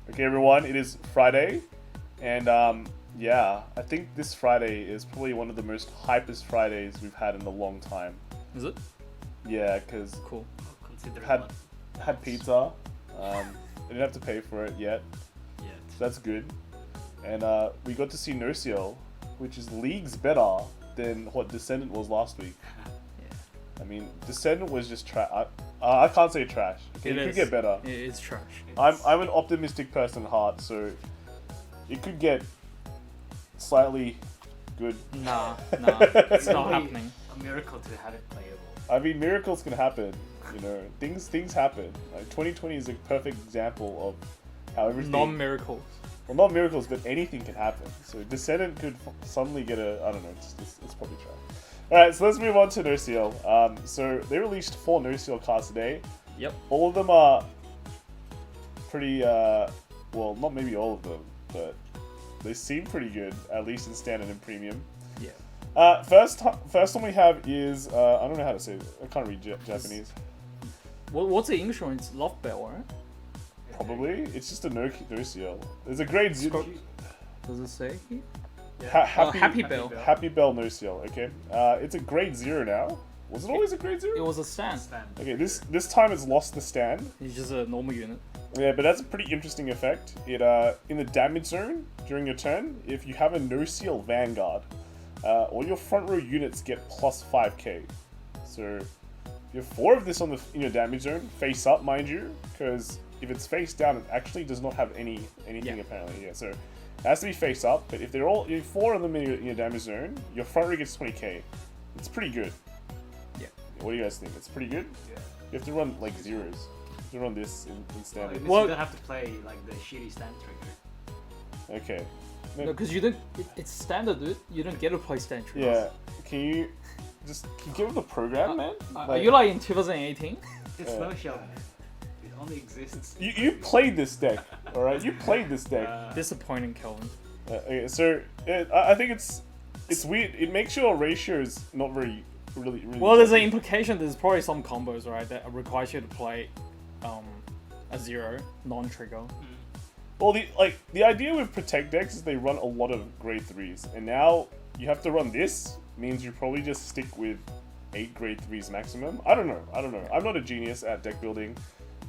Okay, everyone, it is Friday, and yeah, I think this Friday is probably one of the most hypest Fridays we've had in a long time. Is it? Yeah, because Cool. had pizza. I didn't have to pay for it yet, so that's good. And we got to see Nociel, which is leagues better than what Descendant was last week. Yeah. I mean, Descendant was just trash. I can't say trash. Okay, it could get better. It's trash. I'm an optimistic person at heart, so it could get slightly good. Nah, it's not happening. A miracle to have it playable. I mean, miracles can happen. You know, things happen. Like 2020 is a perfect example of how everything. Non-miracles. Well, not miracles, but anything can happen. So Descendant could suddenly get a. I don't know. It's probably trash. All right, so let's move on to Nociel. So they released 4 Nociel cards today. Yep. All of them are pretty. Well, not maybe all of them, but they seem pretty good, at least in standard and premium. Yeah. First one we have is I don't know how to say it. I can't read Japanese. What's the English one? It's Love Bell, right? Probably. It's just a Nociel. There's a grade 0. Does it say here? Happy Bell. Happy Bell Nociel. Okay. It's a grade 0 now. Was it always a grade 0? It was a stand. Okay. This time it's lost the stand. It's just a normal unit. Yeah, but that's a pretty interesting effect. It in the damage zone during your turn, if you have a Nociel Vanguard, all your front row units get plus 5k. So you have 4 of this in your damage zone, face up, mind you, because if it's face down, it actually does not have anything apparently. Yeah, so it has to be face up. But if you have 4 of them in your damage zone, your front row gets 20k. It's pretty good. Yeah. What do you guys think? It's pretty good. Yeah. You have to run like zeros. You run this in standard. Well, you don't have to play like the shitty stand trigger. Okay. No, because you don't. It's standard, dude. You don't get to play stand triggers. Yeah. Can you give it the program, man? Are you like in 2018? It's Nociel, man. It only exists. You played this deck, all right? You played this deck. Disappointing, Kelvin. Okay, so I think it's weird. It makes your ratios not really. Well, there's an implication. There's probably some combos, right, that requires you to play a 0 non-trigger. Well, the idea with protect decks is they run a lot of grade 3s, and now you have to run this. Means you probably just stick with 8 grade 3s maximum. I don't know. I'm not a genius at deck building,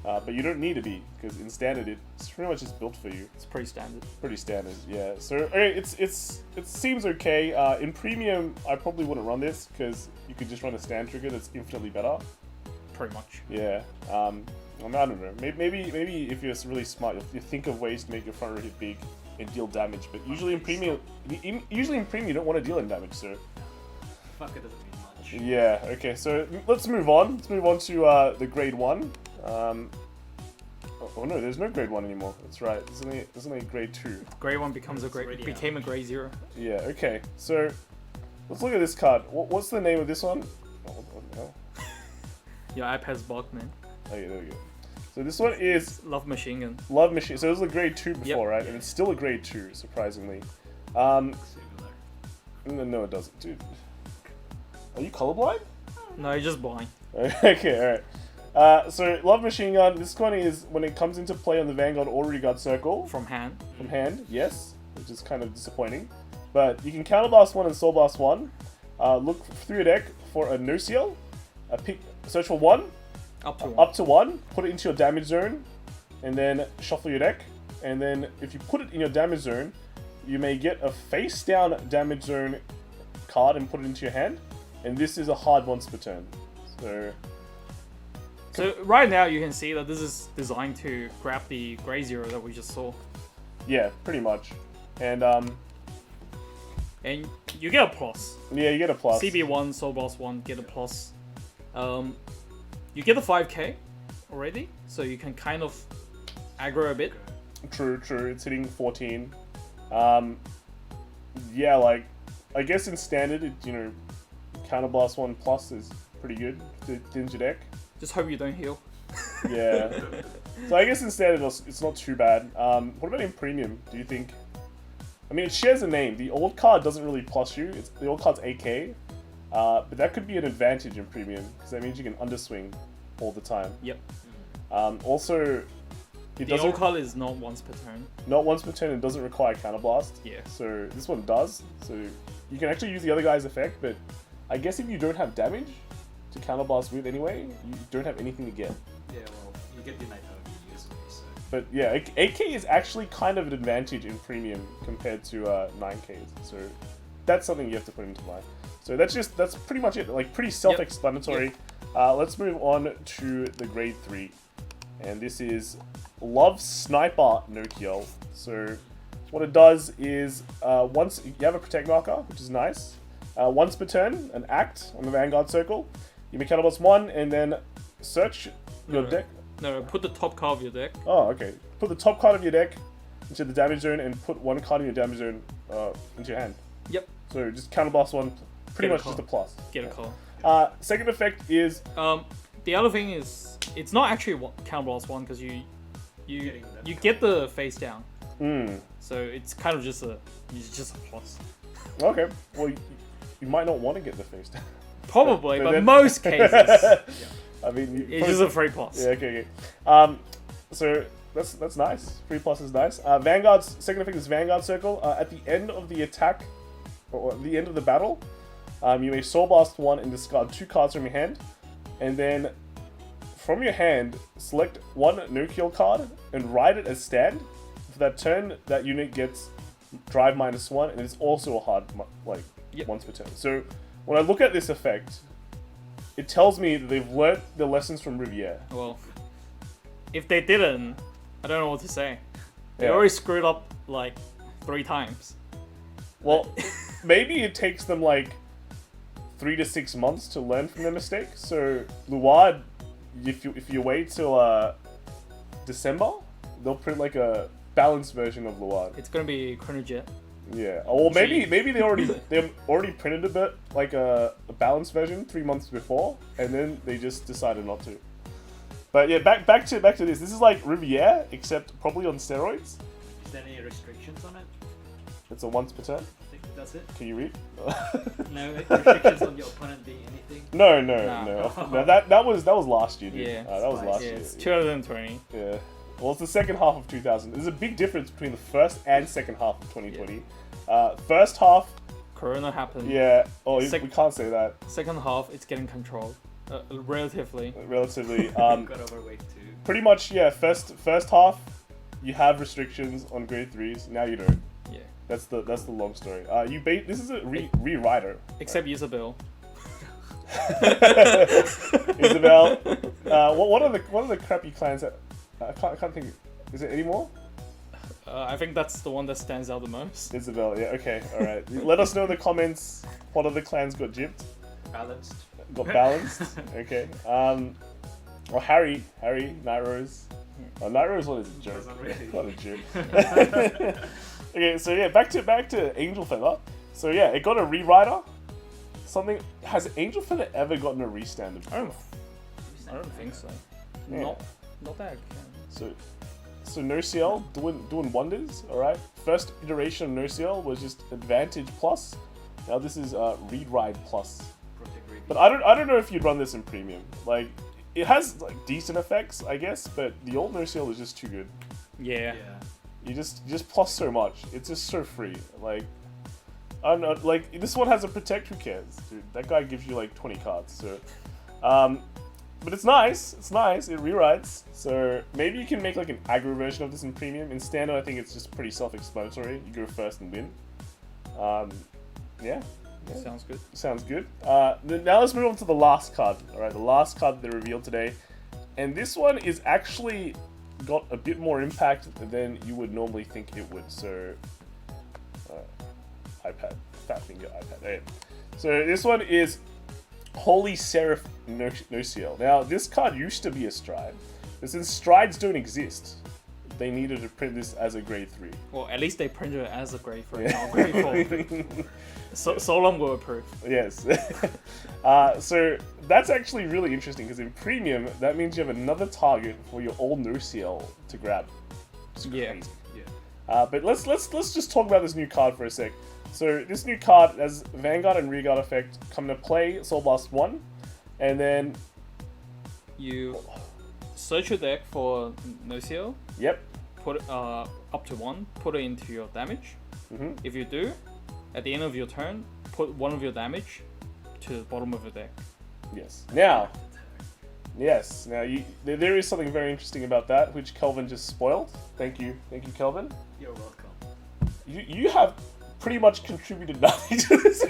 but you don't need to be, because in standard it's pretty much just built for you. It's pretty standard. Pretty standard, yeah. So okay, it seems okay. In premium, I probably wouldn't run this because you could just run a stand trigger that's infinitely better. Pretty much. Yeah. I don't know. Maybe if you're really smart, you think of ways to make your front row hit big and deal damage. But usually in premium, you don't want to deal in damage, so. Fuck, it doesn't mean much. Yeah. Okay. So let's move on. Let's move on to the grade 1. Oh no, there's no grade 1 anymore. That's right. There's only grade 2. Grade 1 became a grade 0. Yeah. Okay. So let's look at this card. What's the name of this one? Oh, what the hell? Your iPad's bugged, man. Oh yeah, there we go. So this one is Love Machine Gun. Love Machine. So it was a grade 2 before, Yep. right? And it's still a grade 2, surprisingly. No, it doesn't, dude. Are you colorblind? No, you're just blind. Okay, alright. So Love Machine Gun, this one is when it comes into play on the Vanguard Already Got Circle. From hand. From hand, yes. Which is kind of disappointing. But you can counterblast 1 and soul blast 1. Look through your deck for a Nociel. Search for 1. Up to 1. Put it into your damage zone. And then shuffle your deck. And then if you put it in your damage zone, you may get a face down damage zone card and put it into your hand. And this is a hard once per turn. So right now you can see that this is designed to grab the grade 0 that we just saw. Yeah, pretty much. And you get a plus. Yeah, you get a plus. CB1, Soul Blast 1, get a plus. You get a 5k already, so you can kind of aggro a bit. True. It's hitting 14. Yeah, like I guess in standard, counterblast 1 plus is pretty good to thin your deck. Just hope you don't heal. Yeah. So I guess in standard it's not too bad. What about in premium? Do you think? I mean, it shares a name. The old card doesn't really plus you. The old card's AK, but that could be an advantage in premium because that means you can underswing all the time. Yep. Also, It The old doesn't card is not once per turn. not once per turn. It doesn't require counterblast. Yeah. So this one does. So you can actually use the other guy's effect, but I guess if you don't have damage to counterblast with anyway, you don't have anything to get. Yeah, well, you get the night out of the usually, so. But yeah, 8k is actually kind of an advantage in premium compared to 9k. So that's something you have to put into mind. So that's pretty much it. Like pretty self-explanatory. Let's move on to the grade 3, and this is Love Sniper Nociel. So what it does is once you have a protect marker, which is nice. Once per turn, an act on the Vanguard circle. You may counterblast 1 and then search your deck. No, put the top card of your deck. Oh, okay. Put the top card of your deck into the damage zone and put 1 card in your damage zone into your hand. Yep. So just counterblast 1, pretty Get a much card. just a plus. Get a card. Second effect is The other thing is, it's not actually counterblast 1 because you get the face down. So it's kind of just a plus. okay. Well, you might not want to get the face down. Probably, but then- most cases, I mean, it's just a free plus. Yeah, okay. So that's nice. 3 plus is nice. Vanguard's second effect is Vanguard Circle. At the end of the attack, or at the end of the battle, you may Soul Blast 1 and discard 2 cards from your hand, and then from your hand select 1 no-kill card and write it as stand. For that turn, that unit gets drive -1, and it's also a hard once per turn. So when I look at this effect, it tells me that they've learnt the lessons from Riviere. Well, if they didn't, I don't know what to say. They Yeah. already screwed up like 3 times. Well, maybe it takes them like 3 to 6 months to learn from their mistakes. So Luard, if you wait till December, they'll print like a balanced version of Luard. It's gonna be Chronojet. Yeah. Or maybe they already printed a bit like a balanced version 3 months before, and then they just decided not to. But yeah, back to this. This is like Riviere, except probably on steroids. Is there any restrictions on it? It's a once per turn. I think that's it. Can you read? No restrictions on your opponent being anything? No. Nah. That was last year, dude. Yeah. That was last Yeah, year. it's 2020. Yeah. Well, it's the second half of 2000. There's a big difference between the first and second half of 2020. First half, Corona happened. yeah. Oh, Sec- we can't say that. Second half, it's getting controlled. Relatively. Relatively. Got overweight too. Pretty much, yeah. First half, you have restrictions on grade 3s. Now you don't. Yeah. That's the long story. This is a rewriter. Except Isabel. Isabel. What are the crappy clans that I can't think. Is it any more? I think that's the one that stands out the most. Isabel. Yeah. Okay. All right. Let us know in the comments what other clans got gypped. Balanced. Got balanced. Okay. Or Harry, Night Rose. Night Rose one is a joke. Doesn't really. What a joke. Okay, so yeah, back to Angel Feather. So yeah, it got a rewriter. Has Angel Feather ever gotten a restand? I don't think so. Yeah. Not that I can. So Nociel doing wonders. All right. First iteration of Nociel was just Advantage Plus. Now this is Read Ride Plus. Protect Reed. But I don't know if you'd run this in premium. Like it has like decent effects, I guess, but the old Nociel is just too good. Yeah. You just plus so much. It's just so free. Like I don't know. Like this one has a protect. Who cares, dude? That guy gives you like 20 cards. So, but it's nice. It's nice. It rewrites. So maybe you can make like an aggro version of this in premium. In standard, I think it's just pretty self-explanatory. You go first and win. Yeah. Sounds good. Sounds good. Now let's move on to the last card. All right, the last card they revealed today, and this one is actually got a bit more impact than you would normally think it would. So, iPad, fat finger iPad. There. So this one is Holy Seraph Nociel. Now this card used to be a stride, but since strides don't exist, they needed to print this as a grade 3. Well, at least they printed it as a grade 3, not grade 4. So long will approve. Yes. So that's actually really interesting because in premium, that means you have another target for your old Nociel to grab. It's Yeah. crazy. Yeah. But let's just talk about this new card for a sec. So this new card has Vanguard and Rearguard effect come into play, Soul Blast 1, and then You search your deck for Nociel, Yep. put it up to 1, put it into your damage. Mm-hmm. If you do, at the end of your turn, put one of your damage to the bottom of the deck. Yes. Now, there is something very interesting about that, which Kelvin just spoiled. Thank you, Kelvin. You're welcome. You have pretty much contributed nothing to this.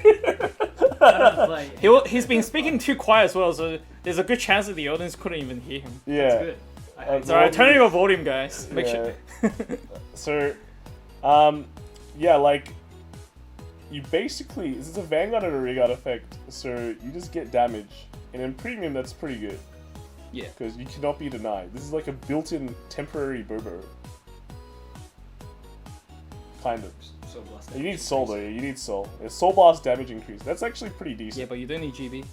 I don't play. He's been speaking too quiet as well, so there's a good chance that the audience couldn't even hear him. Yeah. That's good. So alright, turn your volume, guys. Make Yeah. sure. So, like, you basically, this is a Vanguard and a Regard effect, so you just get damage, and in Premium that's pretty good, Yeah. because you cannot be denied. This is like a built-in temporary Bobo. Kind of. So blast You need Soul though, yeah, you need Soul. Yeah, Soul Blast damage increase, that's actually pretty decent. Yeah, but you don't need GB.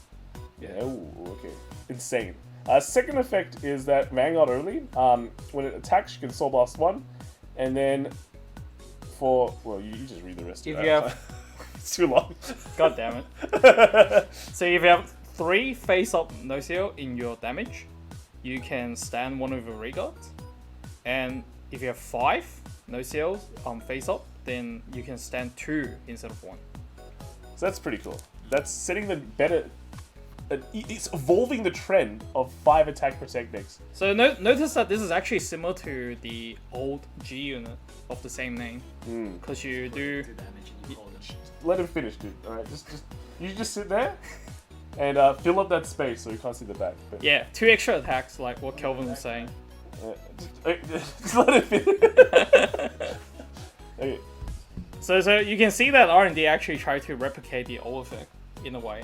Yeah, ooh, okay. Insane. Second effect is that Vanguard only. When it attacks, you can Soul Blast 1, and then for, well, you just read the rest If of you that. have, It's too long. god damn it. So if you have 3 face-up Nociel in your damage, you can stand one of your regards. And if you have 5 Nociels face-up, then you can stand 2 instead of 1. So that's pretty cool. That's setting the better. It's evolving the trend of 5 attack protect decks. So notice that this is actually similar to the old G unit of the same name. Because you do... 2 damage and you hold them. Let him finish, dude. All right, you just sit there and fill up that space so you can't see the back. But, Yeah, 2 extra attacks, like what Kelvin was saying. just let him finish. Okay. So you can see that R&D actually tried to replicate the old effect in a way.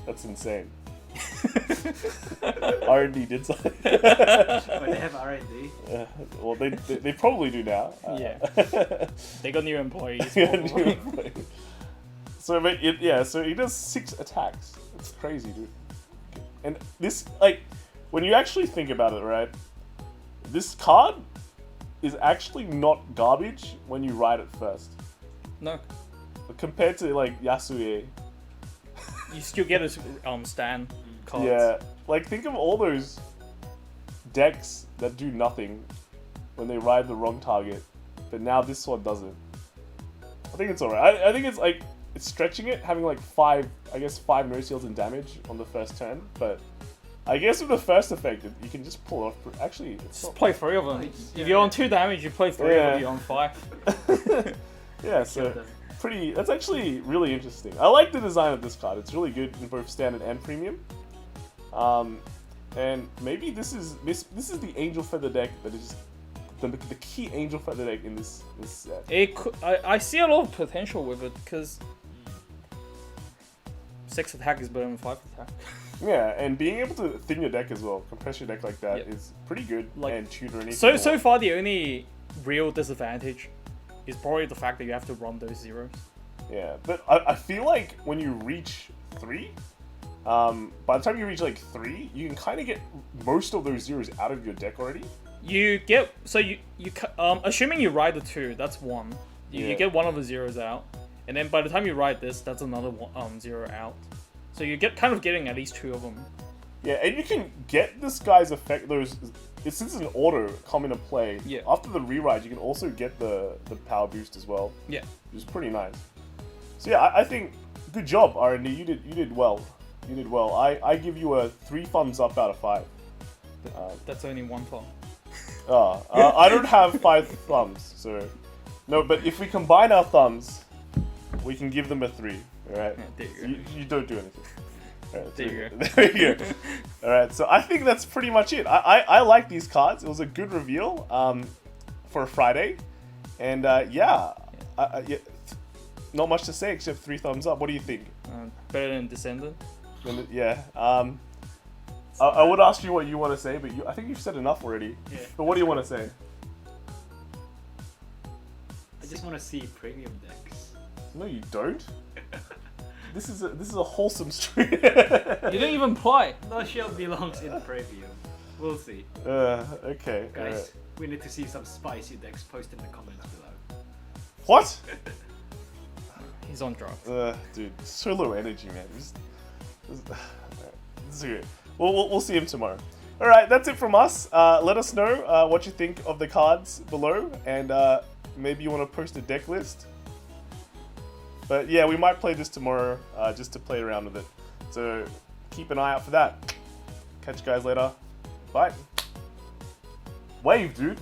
That's insane. R&D did something. But they have R&D. Well, they probably do now. Yeah. They got new employees. Yeah, probably. new employee. So he does 6 attacks. It's crazy, dude. And this, like, when you actually think about it, right? This card is actually not garbage when you ride it first. No. Compared to, like, Yasue. You still get his Stan cards. Yeah. Like, think of all those decks that do nothing when they ride the wrong target. But now this one doesn't. I think it's alright. I think it's, like, it's stretching it, having, like, 5 no-seals in damage on the first turn. But I guess with the first effect, you can just pull off. Actually, it's Just not. play 3 of them. If you're on 2 damage, you play 3 Yeah. of them, you're on 5. Yeah, so that's actually really interesting. I like the design of this card. It's really good in both standard and premium. And maybe this is the Angel Feather deck that is the key Angel Feather deck in this set. I see a lot of potential with it, because 6 attack is better than 5 attack. Yeah, and being able to thin your deck as well, compress your deck like that Yep. is pretty good, Like, and tutor anything. So far, the only real disadvantage is probably the fact that you have to run those zeros. Yeah, but I feel like when you reach 3, by the time you reach like 3, you can kind of get most of those zeros out of your deck already. You get assuming you ride the 2, that's 1. You Yeah. get one of the zeros out, and then by the time you ride this, that's another 0 out. So you get kind of getting at least 2 of them. Yeah, and you can get this guy's effect. Since it's an auto come into play. Yeah. After the reride, you can also get the power boost as well, Yeah. which is pretty nice. So yeah, I think good job, R&D. You did well. You did well. I give you a 3 thumbs up out of 5. That's only 1 thumb. I don't have 5 thumbs, so no. But if we combine our thumbs, we can give them a 3. All right. Yeah, there you go. You don't do anything. Right, There you go. There you go. All right, so I think that's pretty much it. I like these cards. It was a good reveal for a Friday, and yeah, not much to say except 3 thumbs up. What do you think? Better than Descendant. Yeah. I would ask you what you want to say, but I think you've said enough already. Yeah. But what do you want to say? I just want to see premium decks. No, you don't. This is a wholesome stream. You didn't even play. Nociel belongs in premium. We'll see. Okay. Guys, alright. we need to see some spicy decks. Post in the comments below. What? He's on drugs. Dude, so low energy, man. This is good. We'll see him tomorrow. Alright, that's it from us. Let us know what you think of the cards below, and maybe you want to post a deck list. But yeah, we might play this tomorrow just to play around with it. So keep an eye out for that. Catch you guys later. Bye. Wave, dude.